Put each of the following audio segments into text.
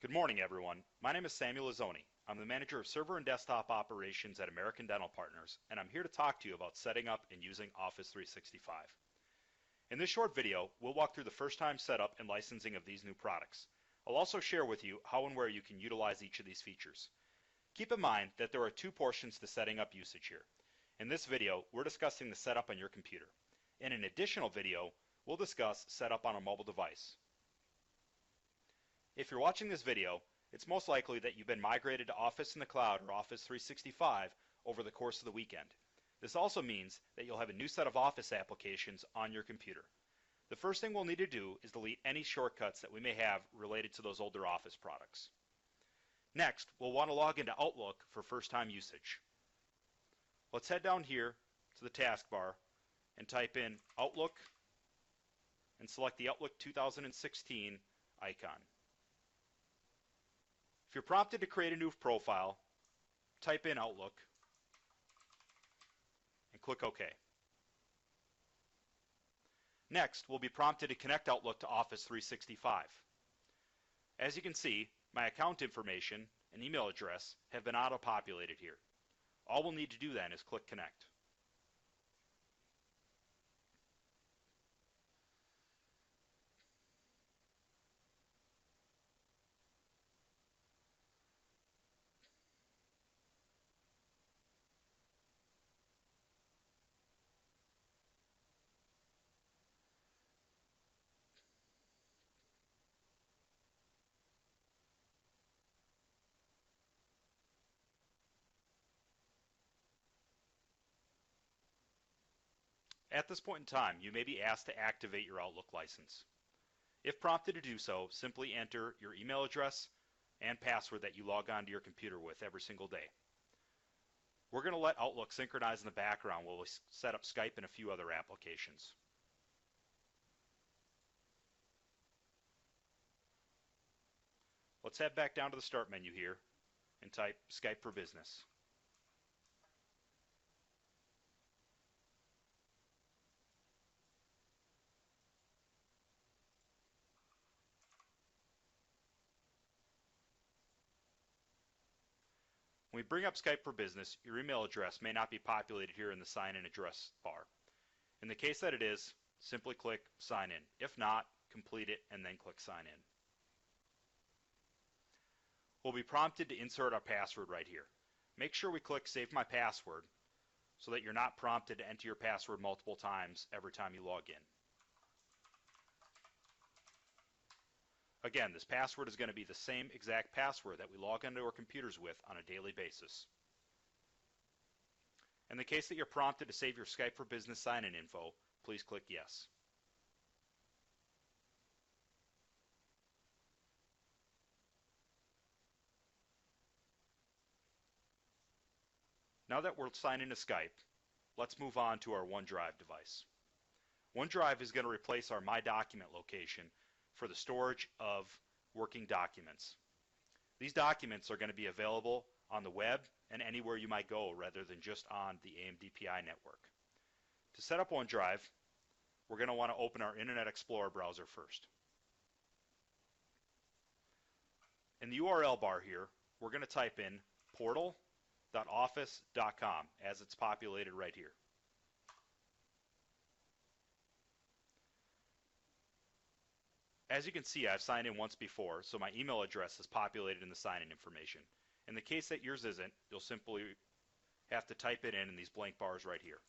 Good morning, everyone. My name is Samuel Azzoni. I'm the manager of server and desktop operations at American Dental Partners, and I'm here to talk to you about setting up and using Office 365. In this short video, we'll walk through the first-time setup and licensing of these new products. I'll also share with you how and where you can utilize each of these features. Keep in mind that there are two portions to setting up usage here. In this video, we're discussing the setup on your computer. In an additional video, we'll discuss setup on a mobile device. If you're watching this video, it's most likely that you've been migrated to Office in the Cloud or Office 365 over the course of the weekend. This also means that you'll have a new set of Office applications on your computer. The first thing we'll need to do is delete any shortcuts that we may have related to those older Office products. Next, we'll want to log into Outlook for first-time usage. Let's head down here to the taskbar and type in Outlook and select the Outlook 2016 icon. If you're prompted to create a new profile, type in Outlook and click OK. Next, we'll be prompted to connect Outlook to Office 365. As you can see, my account information and email address have been auto-populated here. All we'll need to do then is click Connect. At this point in time, you may be asked to activate your Outlook license. If prompted to do so, simply enter your email address and password that you log on to your computer with every single day. We're going to let Outlook synchronize in the background while we set up Skype and a few other applications. Let's head back down to the Start menu here and type Skype for Business. When we bring up Skype for Business, your email address may not be populated here in the sign-in address bar. In the case that it is, simply click Sign In. If not, complete it and then click Sign In. We'll be prompted to insert our password right here. Make sure we click Save My Password so that you're not prompted to enter your password multiple times every time you log in. Again, this password is going to be the same exact password that we log into our computers with on a daily basis. In the case that you're prompted to save your Skype for Business sign-in info, please click Yes. Now that we're signed into Skype, let's move on to our OneDrive device. OneDrive is going to replace our My Document location for the storage of working documents. These documents are going to be available on the web and anywhere you might go rather than just on the AMDPI network. To set up OneDrive, we're going to want to open our Internet Explorer browser first. In the URL bar here, we're going to type in portal.office.com as it's populated right here. As you can see, I've signed in once before, so my email address is populated in the sign-in information. In the case that yours isn't, you'll simply have to type it in these blank bars right here.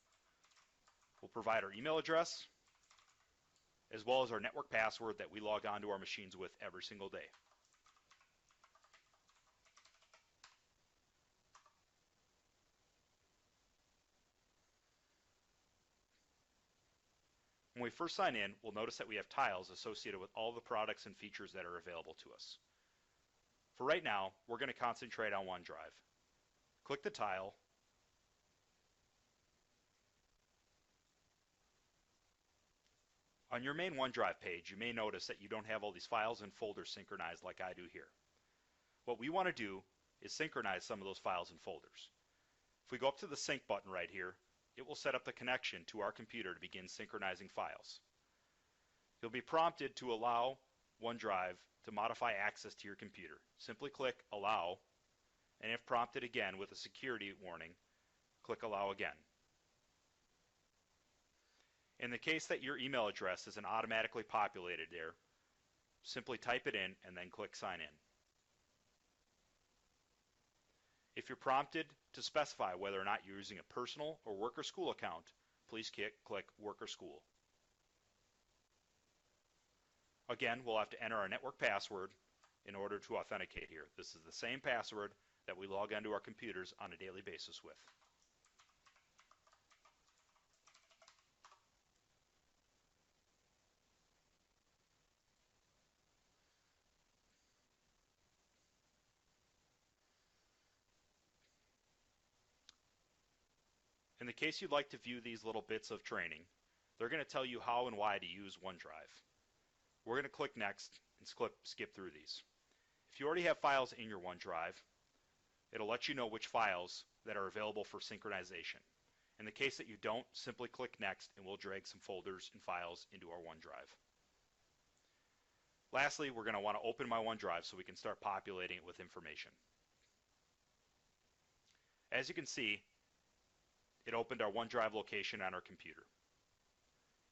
We'll provide our email address, as well as our network password that we log on to our machines with every single day. When we first sign in, we'll notice that we have tiles associated with all the products and features that are available to us. For right now, we're going to concentrate on OneDrive. Click the tile. On your main OneDrive page, you may notice that you don't have all these files and folders synchronized like I do here. What we want to do is synchronize some of those files and folders. If we go up to the Sync button right here, it will set up the connection to our computer to begin synchronizing files. You'll be prompted to allow OneDrive to modify access to your computer. Simply click Allow, and if prompted again with a security warning, click Allow again. In the case that your email address isn't automatically populated there, simply type it in and then click Sign in. If you're prompted to specify whether or not you're using a personal or work or school account, please click Work or School. Again, we'll have to enter our network password in order to authenticate here. This is the same password that we log onto our computers on a daily basis with. In the case you'd like to view these little bits of training, they're going to tell you how and why to use OneDrive. We're going to click Next and skip through these. If you already have files in your OneDrive, it'll let you know which files that are available for synchronization. In the case that you don't, simply click Next and we'll drag some folders and files into our OneDrive. Lastly, we're going to want to open my OneDrive so we can start populating it with information. As you can see, it opened our OneDrive location on our computer.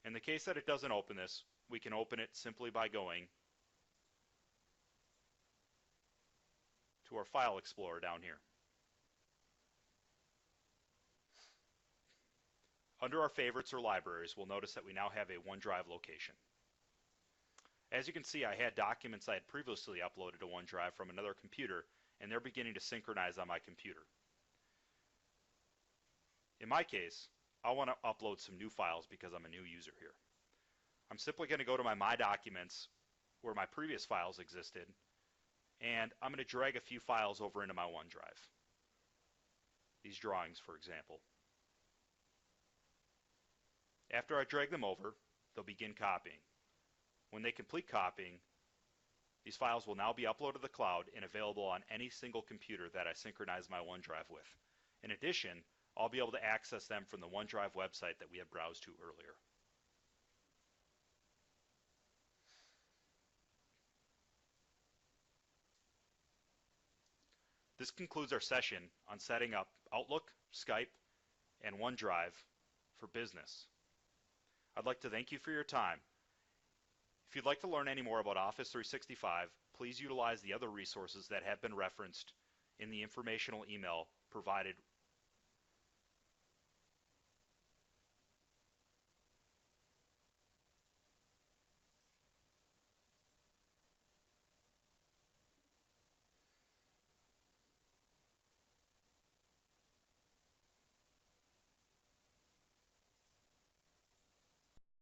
In the case that it doesn't open this, we can open it simply by going to our File Explorer down here. Under our favorites or libraries, we'll notice that we now have a OneDrive location. As you can see, I had documents I had previously uploaded to OneDrive from another computer, and they're beginning to synchronize on my computer. In my case, I want to upload some new files because I'm a new user here. I'm simply going to go to my Documents where my previous files existed, and I'm going to drag a few files over into my OneDrive. These drawings, for example. After I drag them over, they'll begin copying. When they complete copying, these files will now be uploaded to the cloud and available on any single computer that I synchronize my OneDrive with. In addition, I'll be able to access them from the OneDrive website that we had browsed to earlier. This concludes our session on setting up Outlook, Skype, and OneDrive for business. I'd like to thank you for your time. If you'd like to learn any more about Office 365, please utilize the other resources that have been referenced in the informational email provided